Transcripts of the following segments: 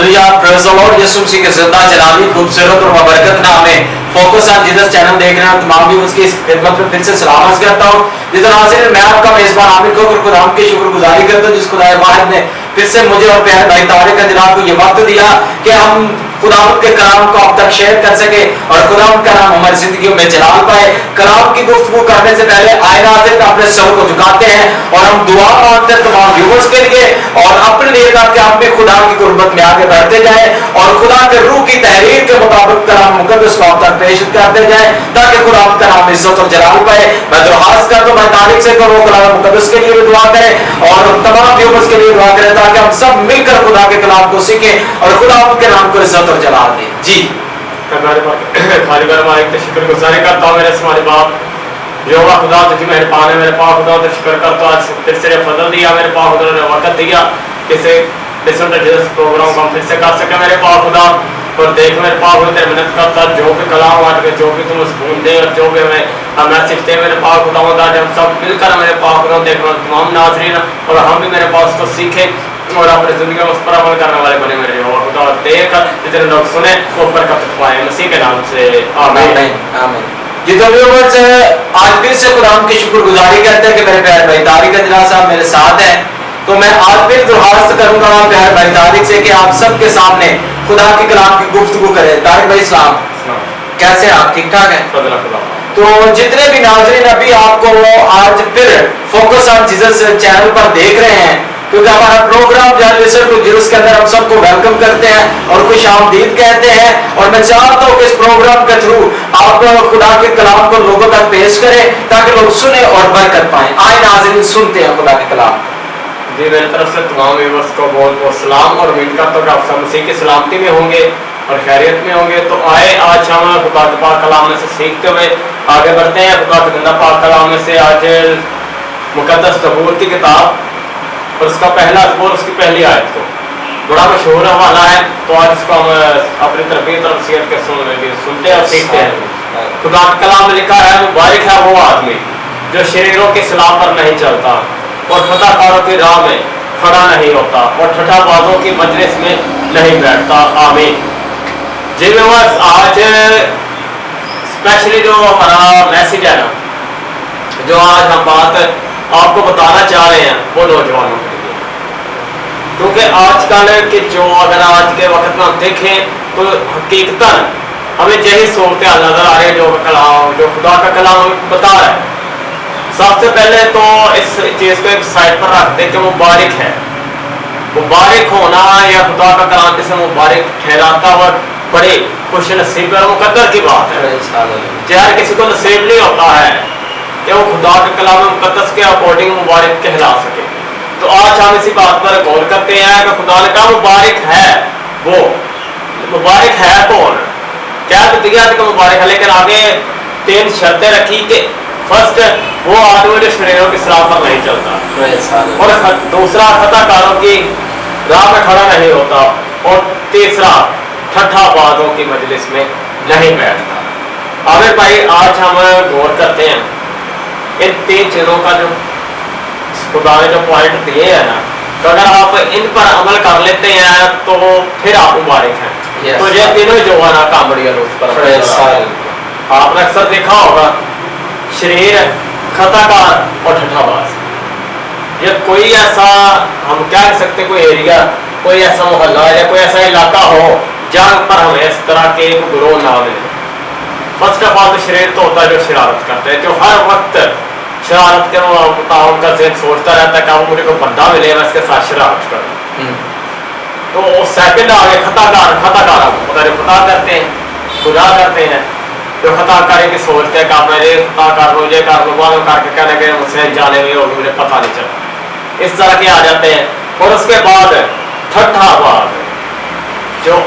Hallelujah, praise the lord. यीशु मसीह के जिंदा जलाली खूबसूरत और बरकत नाम में फोकस ऑन जीसस चैनल देख रहे हैं तमाम भी उसकी खिदमत में फिर से सलाम अर्ज़ करता हूँ। जिस तरह मैं आपका मेजबान आमिर को खुदा की शुक्रगुजारी करता हूँ जिस खुदा वाहिद ने फिर से मुझे और प्यारे भाई तारिक का जनाब को ये वक्त दिया कि हम खुदावत के कलाम को अब तक शेयर कर सके और खुदावत का नाम हमारी जिंदगी में जलाल पाए। कलाम की गुफ्तगू करने से पहले आए नाज़रीन अपने सर को झुकाते हैं और हम दुआ मांगते हैं तमाम व्यूअर्स के लिए और अपने लिए ताकि हम भी खुदा की कुर्बत में आगे बढ़ते जाएं और खुदा के रूह की तहरीर के मुताबिक कलाम मुकद्दस को अब तक पेश करते जाएं ताकि खुदा का नाम इज्जत और जलाल पाए। मैं दरख्वास्त करता हूं मैं तारीख से करो कलाम मुकद्दस के लिए भी दुआ करें और तमाम व्यूअर्स के लिए दुआ करें ताकि हम सब मिलकर खुदा के कलाम को सीखें और खुदा के नाम को इज्जत और जलाल दें। जी शुक्रगुजारी करता हूँ मेरे हमारे बाप जो खुदा तुझी मेहरबान है मेरे पाक खुदा तो शुक्र करता हूँ। आज फिर से फजल दिया मेरे पाक खुदा ने वक्त दिया किसी प्रोग्राम को हम फिर से कर सके मेरे पाक खुदा और देख मेरे पाक खुदा तेरे मेहनत करता जो भी कलाम आज के जो भी तुम सुकून दे और जो भी हमें मैसेज दे मेरे पाक खुदा हम सब मिलकर मेरे पाक खुदा देखना तमाम नाज़रीन और हम भी मेरे पास को सीखें और अपनी जिंदगी में उस पर अमल करने वाले बने मेरे खुदा देख जितने लोग सुने वो बरकत पाए मसीह के नाम से आमीन आमीन। जितने व्यूअर्स आज फिर से खुदा की शुक्रगुजारी करते हैं कि मेरे प्यारे भाई तारिक अजला साहब मेरे साथ हैं तो मैं आज फिर दरख्वास्त करूंगा प्यारे भाई तारिक से कि आप सबके सामने खुदा के कलाम की गुफ्तगू करें। तारिक भाई सलाम, कैसे आप ठीक ठाक हैं? तो जितने भी नाज़रीन अभी आपको आज फिर फोकस ऑन जीसस चैनल पर देख रहे हैं क्योंकि हमारा प्रोग्राम जो है लिसन टू जीसस के अंदर हम सबको वेलकम करते हैं और खुश आमदीद कहते हैं और मैं चाहता हूँ कि इस प्रोग्राम के थ्रू आप खुदा के कलाम को लोगों तक पेश करें ताकि लोग सुने और बरकत पाएं। आए नाज़रीन सुनते हैं खुदा के कलाम। जी मेरी तरफ से तमाम व्यूअर्स को बहुत बहुत सलाम और उम्मीद करता हूँ कि आप सब मसीह की सलामती में होंगे और खैरियत में होंगे। तो आए आज हम खुदा के पाक कलाम में से सीखते हुए आगे बढ़ते हैं। खुदा के जिंदा पाक कलाम में से आज मुकद्दस ज़बूर की किताब और उसका पहला ज़बूर उसकी पहली आयत को बड़ा मशहूर हवाला है तो आज इसको हम अपनी तरफ सीरत के सुनते हैं और सीखते हैं। खुदा के कलाम में लिखा है मुबारक है वो आदमी जो शरीरों की सलाह पर नहीं चलता और फताकारों की राह में खड़ा नहीं होता और ठठाबाजों की मजलिस में नहीं बैठता। आमीन। जी व्यूअर्स आज स्पेशली जो हमारा मैसेज है ना जो आज हम बात आपको बताना चाह रहे हैं वो नौजवानों के लिए क्योंकि आजकल के जो अगर आज के वक्त में हम देखें तो हकीकतन हमें यही सूरत हाल नजर आ रही है जो खुदा का कलाम बता रहा है। सबसे पहले तो इस चीज को एक साइड पर रखते हैं कि मुबारक है। मुबारक होना या खुदा का कलाम जिसे मुबारक ठहराता हुआ बड़े खुश नसीब और मुकद्दर की बात है। यार किसी को नसीब नहीं होता है कि वो खुदा के कलाम मुकद्दस के अकॉर्डिंग मुबारक कहला सके। तो आज हम इसी बात पर गौर करते हैं कि खुदा ने कहा मुबारक है वो मुबारक है कौन क्या तो दिया कि मुबारक है लेकिन आगे 3 शर्तें रखी कि फर्स्ट वो आदमी जो शरीरों की सलाह पर नहीं चलता और दूसरा खताकारों की राह में खड़ा नहीं होता और तीसरा ठट्ठाबाजों की मजलिस में नहीं बैठता। आमिर भाई आज हम गौर करते हैं इन 3 चीजों का जो खुदा ने जो पॉइंट दिए हैं ना तो अगर आप इन पर अमल कर लेते हैं तो फिर आप मुबारक हैं। तो ये तीनों जो है ना कामड़िया उस पर आपने अक्सर देखा होगा शरीर खताकार और ठठाबाज ये कोई ऐसा हम क्या कह सकते कोई एरिया कोई ऐसा मोहल्ला या कोई ऐसा इलाका हो जहाँ पर हमें इस तरह के ग्रोह ना मिले। फर्स्ट ऑफ ऑल तो शरीर तो होता है जो शरारत करते हैं जो हर वक्त शरारत के मुताबिक का ज़हन सोचता रहता है कि मुझे कोई बंदा मिले मैं इसके साथ शरारत करूँ। तो सेकंड आ गए खताकार पता जो खता करते हैं गुनाह करते हैं जो खता करे की सोचते हैं कि मैं खता कर लो ये कर लो बाद में करके कहने के मुझसे जाने में होगी मुझे पता नहीं चला इस तरह के आ जाते हैं। और उसके बाद ठट्ठाबाज जो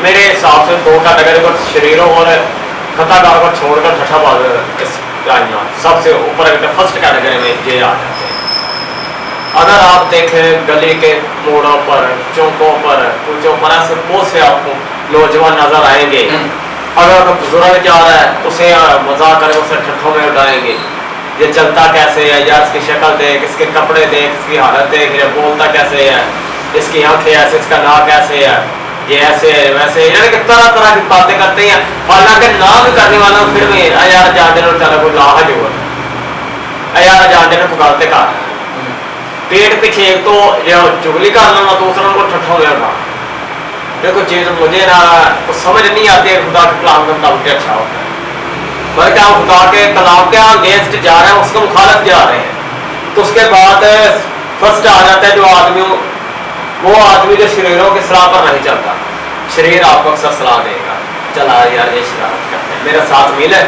मेरे हिसाब से 2 कैटेगरी को शरीरों और खताकार को छोड़कर ठट्ठाबाज सबसे ऊपर फर्स्ट कैटेगरी में ये आ जाते हैं। अगर आप देखें गली के मोड़ों पर चौकों पर कुचों पर ऐसे बहुत से आपको नौजवान नजर आएंगे। अगर बुजुर्ग जा रहा है उसे मजाक करें उसे ठट्ठों में उड़ाएंगे ये चलता कैसे है यार इसकी शक्ल देख इसके कपड़े देख इसकी हालत देख ये बोलता कैसे है इसकी आंखें ऐसे इसका नाक कैसे है ये ऐसे है वैसे, यानी कि तरह तरह की बातें करते हैं, हालांकि ना भी करने वाला फिर भी यार जानते रहो चलो कोई लाह जो यार जानते रहो पुकारते का पेट पीछे एक तो जो चुगली कर लेना, दूसरों को ठट्ठा लेना। देखो चीज मुझे ना कुछ समझ नहीं आती है, खुदा के कलाम का मुताबिक अच्छा होता है, बल्कि हम खुदा के कलाम के अगेंस्ट जा रहे हैं, उसके मुखालफ जा रहे हैं। तो उसके बाद फर्स्ट आ जाता है जो आदमी, वो आदमी जो शरीरों की सलाह पर नहीं चलता। शरीर आपको अक्सर सलाह देगा, चला यार ये शरारत करते हैं, मेरा साथ मिल है,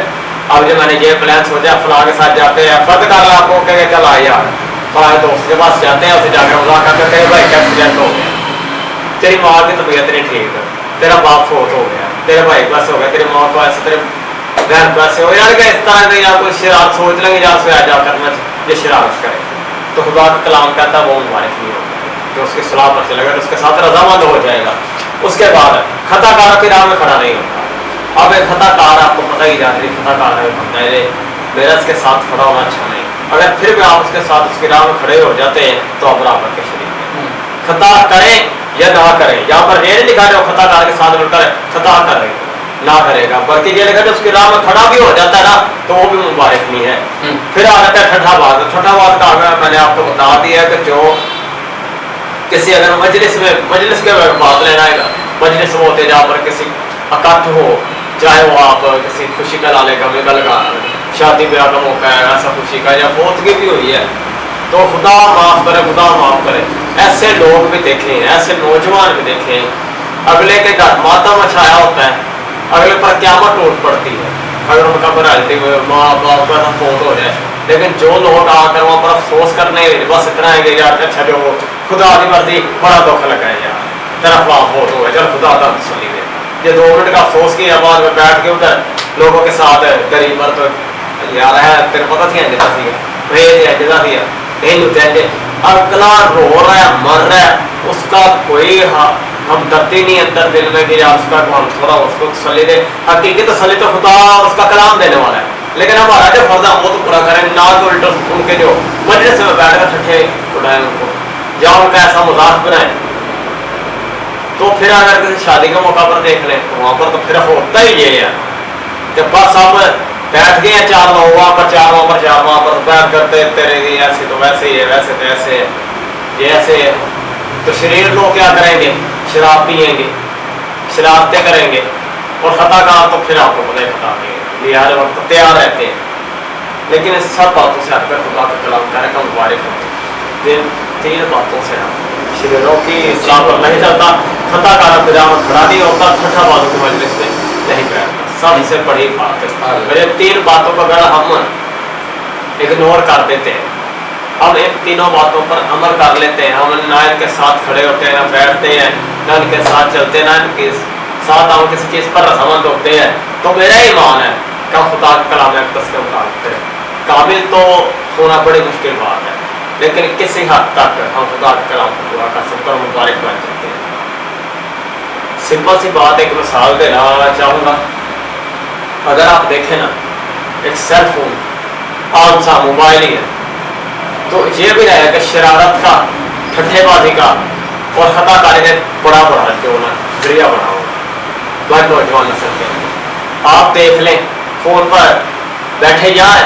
अब जो मैंने ये प्लान सोचा फलां के साथ जाते हैं, फर्द कर रहा आपको कहे चला यार फलां दोस्त के पास जाते हैं, उसे जाकर मजाक करते हैं भाई एक्सीडेंट हो गया, तेरी माँ की तबीयत नहीं ठीक, तेरा बाप फोत हो गया, तेरे भाई पास हो गया, तेरी माँ को ऐसे, तेरे बहन पास हो यार, इस तरह के या कोई शरारत सोच लेंगे या उससे जा करना ये शरारत करे। तो खुदा का कलाम कहता है वो मुबारक नहीं होगा जो उसकी सलाह पर चलेगा, तो उसके साथ रजामंद हो जाएगा। उसके बाद खताकारों की राह में खड़ा नहीं होता। अब एक खताकार आपको पता ही जाती है, खताकार है मेरा इसके साथ खड़ा होना अच्छा नहीं, अगर फिर भी आप उसके साथ उसकी राह में खड़े हो जाते हैं तो आप बराबर के शरीक हैं। खता करें या ना करें, यहाँ पर ये नहीं लिखा रहे हो खताकार के साथ मिलकर खता करें ना करेगा, बल्कि ये लिखा उसकी राह में खड़ा भी हो जाता है ना तो वो भी मुबारक नहीं है। फिर आ जाता है छठा बात। छठा बात का अगर मैंने आपको बता दिया कि जो किसी अगर मजलिस के बात लेना है, मजलिस में होते जहाँ पर किसी इकट्ठ हो, चाहे वो आप किसी खुशी का लाले गमे का लगा, शादी ब्याह का मौका है, ऐसा खुशी का या फौतगी भी हुई है, तो खुदा माफ करे, खुदा माफ करे। ऐसे लोग भी देखे, ऐसे नौजवान भी देखे, अगले के घर मातम मचाया होता है, अगले पर क्यामत टूट पड़ती है अगर उनका बराती माँ बाप का फोत हो जाए, लेकिन जो लोग आकर वहाँ पर अफसोस करने बस इतना है कि यार अच्छा जो खुदा की मर्जी बड़ा दुख लगा है यार तेरा फलां फोत हो गया, चल खुदा का सुनी दे, ये 2 मिनट का अफसोस किया, बाद में बैठ के उधर लोगों के साथ गरीब पर तो यार है तेरे पता थी जदा थी भेज है जदा थी भेज अगला रो रहा है मर रहा है, उसका कोई हमदर्दी नहीं अंदर दिल में कि यार उसका थोड़ा उसको तसल्ली दे। हकीकी तसल्ली तो खुदा उसका कलाम देने वाला है, लेकिन हमारा जो फर्ज है वो तो पूरा करें ना, तो उल्टा उनके जो मजलिस में बैठ कर ठट्ठे उठाए उनको या उनका ऐसा मजाक बनाए। तो फिर अगर किसी शादी के मौका पर देख लें तो वहाँ पर तो फिर होता ही ये है कि बस अब बैठ गए हैं 4 लोग वहाँ पर 4 वहाँ पर बैठ करते तेरे ऐसे तो वैसे ही है, वैसे तो ऐसे है, ये ऐसे है। तो शरीर लोग क्या करेंगे, शराब पियेंगे, शरारतें करेंगे, और खताकार तो फिर आपको पता खता देंगे, ये हर वक्त तैयार रहते हैं। लेकिन इस सब बातों से हटकर खुदा का कलाम कहने का मुबारक हो, इन 3 बातों से शरीरों की इस्लाम पर नहीं चलता, खताकार पजामा खड़ा नहीं होता, छठा बातों की मजलिस में नहीं बैठता। सबसे बड़ी बात है मेरे 3 बातों को अगर हम इग्नोर कर देते हैं, हम इन 3 बातों पर अमल कर लेते हैं, हम ना इनके साथ खड़े होते हैं, ना बैठते हैं, ना इनके साथ चलते हैं, ना इनके साथ हम किसी चीज़ पर रजामंद होते हैं, तो मेरा ईमान है कि खुदा का कलाम के मुताबिक काबिल तो होना बड़ी मुश्किल बात है, लेकिन किसी हद तक हम खुदा के कलाम को पूरा कर सकते हैं, मुबारक बन सकते हैं। सिंपल सी बात एक मिसाल देना चाहूँगा, अगर आप देखें ना एक सेल फोन आम सा मोबाइल ही है, तो ये भी रहेगा कि शरारत का, ठट्ठेबाजी का और खताकारी ने बड़ा जो ना जरिया बना होगा बड़े नौजवान नस्ल के। आप देख लें फोन पर बैठे जाए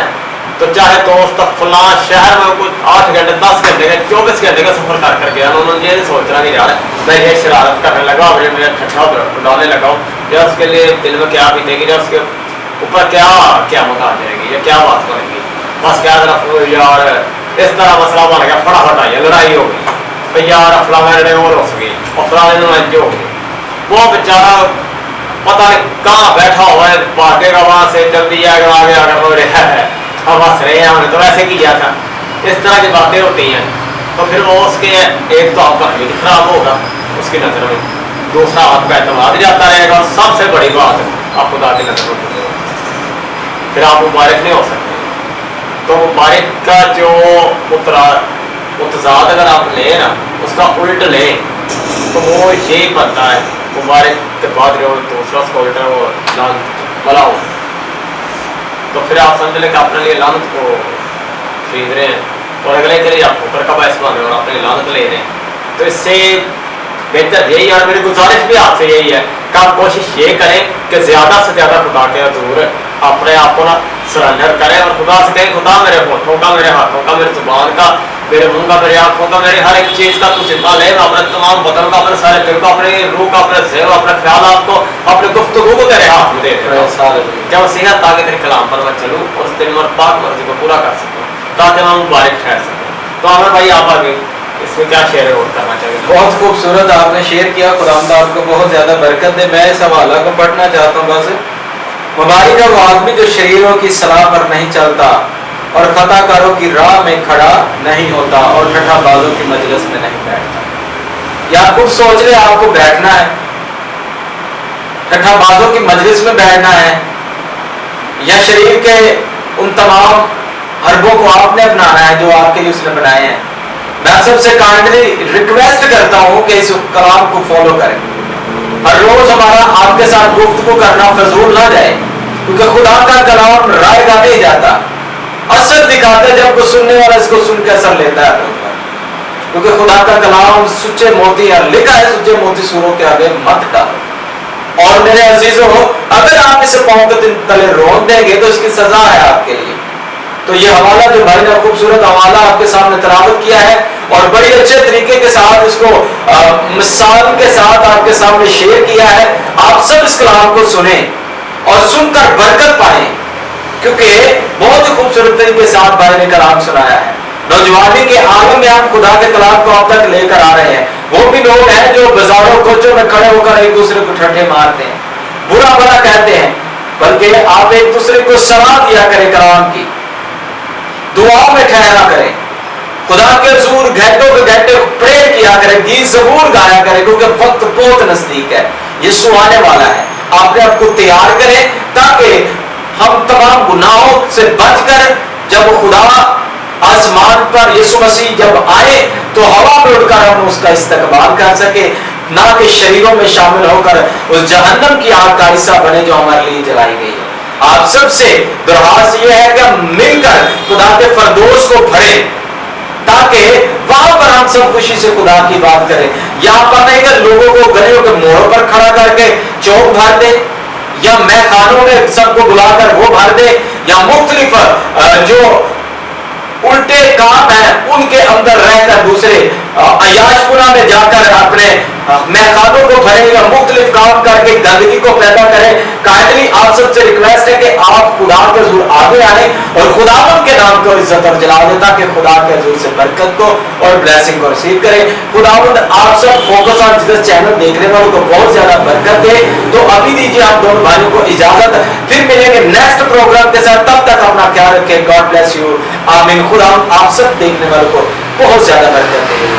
तो चाहे दोस्त फलां शहर में कुछ 8 घंटे 10 घंटे का 24 घंटे का सफर कर गया, उन्होंने ये सोच रहा कि यार मैं ये शरारत करने लगा और मेरा ठट्ठा उड़ाने लगा हूँ, या उसके लिए दिल में क्या बीतेगी, या उसके ऊपर क्या मत आ जाएगी, या क्या बात बनेगी, बस क्या तरफ यार इस तरह मसला बन गया, फटाफट आई लड़ाई हो गई, यार फलाने और हो गई और फलाने हो गई, वो बेचारा पता नहीं कहाँ बैठा हुआ है, भागेगा वहां से जल्दी आगे आगे हो रहा है, हम हंस रहे हैं, हमने तो वैसे किया था, इस तरह की बातें होती हैं। तो फिर वो उसके एक तो आपका हमीद खराब होगा उसकी नज़र में, दूसरा आपका एतमाद जाता रहेगा, और सबसे बड़ी बात आप खुदा की नज़र में फिर आप मुबारक नहीं हो सकते। तो मुबारक का जो मुतजाद अगर आप लें ना, उसका उल्ट लें तो वो ये बनता है मुबारक के बाद जो दूसरा उसका उल्टा वो लानत भला हो, तो फिर आप समझ लें कि अपने लिए लानत को खरीद रहे हैं और अगले के लिए आप ठोकर का बायस बन रहे हैं और अपने लानत ले रहे हैं। तो इससे बेहतर यही है और मेरी गुजारिश भी आपसे यही है कि आप कोशिश ये करें कि ज़्यादा से ज़्यादा खुदा के हजूर अपने आप को ना सरेंडर करें और खुदा से कहें खुदा मेरे होठों का, मेरे हाथों का, मेरे जुबान का, मेरे मुंह का, मेरी आंखों का, मेरी हर एक चीज़ का तू जिम्मा ले। मैं अपने तमाम बदन का, अपने सारे दिल को, अपने रूह का, अपने ज़हन, अपने ख्यालात को, अपने गुफ्तगू को तेरे हाथ में दे देता हूं। जब सेहत ताकि तेरे कलाम पर मैं चलूँ और तेरी पाक मर्जी को पूरा कर सकूँ ताकि मैं मुबारक ठहर सकूँ। तो आमिर भाई आप आगे इसमें क्या शेयर और करना चाहिए? बहुत खूबसूरत आपने शेयर किया, खुदावंद आपको बहुत ज्यादा बरकत दे। मैं इस हवाला को पढ़ना चाहता हूँ बस। मुबारक है वो आदमी जो शरीरों की सलाह पर नहीं चलता और खताकारों की राह में खड़ा नहीं होता और ठट्ठाबाजों की मजलिस में नहीं बैठता। या खुद सोच ले आपको बैठना है, ठट्ठाबाजों की मजलिस में बैठना है, या शरीर के उन तमाम हरबों को आपने अपनाना है जो आपके लिए उसने बनाए हैं। मैं सबसे काइंडली रिक्वेस्ट करता हूं कि इस कलाम को फॉलो करें। हर रोज हमारा आपके साथ गुफ्तगू करना फजूल ना जाए, क्योंकि खुदा का कलाम रायगा नहीं जाता, असर दिखाता है जब को सुनने वाला इसको सुन के असर लेता है। क्योंकि खुदा का कलाम सुच्चे मोती है, लिखा है सुच्चे मोती सूरों के आगे मत डालो। और मेरे अजीजों, अगर आप इसे पांव के तले रोक देंगे तो इसकी सजा है आपके लिए। तो ये हवाला जो भाई ने खूबसूरत हवाला आपके सामने तलावत किया है और बड़ी अच्छे तरीके के साथ इसको मिसाल के साथ आपके सामने शेयर किया है। आप सब इस कलाम को सुने और सुनकर बरकत पाए, क्योंकि बहुत ही खूबसूरत तरीके के साथ भाई ने कलाम सुनाया है। नौजवानी के आलम में आप खुदा के कलाम को अब तक लेकर आ रहे हैं। वो भी लोग हैं जो बाजारों कोचों में खड़े होकर एक दूसरे को ठट्ठे मारते हैं, बुरा भला कहते हैं, बल्कि आप एक दूसरे को सलाह दिया करें, कलाम की दुआ में ठहरा करें, खुदा के हजूर घंटों के घंटे प्रेयर किया करें, गीत ज़बूर गाया करें, क्योंकि वक्त बहुत नजदीक है, यीशु आने वाला है। आपने आपको तैयार करें ताकि हम तमाम गुनाहों से बचकर जब खुदा आसमान पर यीशु मसीह जब आए तो हवा में उड़कर हम उसका इस्तकबाल कर सके, ना कि शरीरों में शामिल होकर उस जहन्नम की आग का हिस्सा बने जो हमारे लिए जलाई गई है। आप सबसे दरख्वास्त यह है कि हम मिलकर खुदा के फरदोस को भरें ताकि वहां पर हम सब खुशी से खुदा की बात करें। यहाँ पर नहीं कि लोगों को गलियों के मोड़ों पर खड़ा करके चौक भर दे, या मैखानों में सबको बुलाकर वो भर दे, या मुख्तलिफ जो उल्टे काम है उनके अंदर रहकर दूसरे अयाशपुरा में जाकर अपने मैखानों को भरे या मुख्तलिफ काम करके गंदगी को पैदा करें। काइंडली आप सबसे रिक्वेस्ट है कि आप खुदा के हजूर आगे आए और खुदावंद के नाम को इज्जत और जला दे, ताकि खुदा के हजूर से बरकत को और ब्लेसिंग को रिसीव करें। खुदावंद आप सब फोकस ऑन जीसस चैनल देखने वालों को बहुत ज्यादा बरकत दे। तो अभी दीजिए आप दोनों भाइयों को इजाजत, फिर मिलेंगे नेक्स्ट प्रोग्राम के साथ। तब तक अपना ख्याल रखें। गॉड ब्लेस यू, आमीन। खुदा आप सब देखने वालों को बहुत ज्यादा बरकत दे।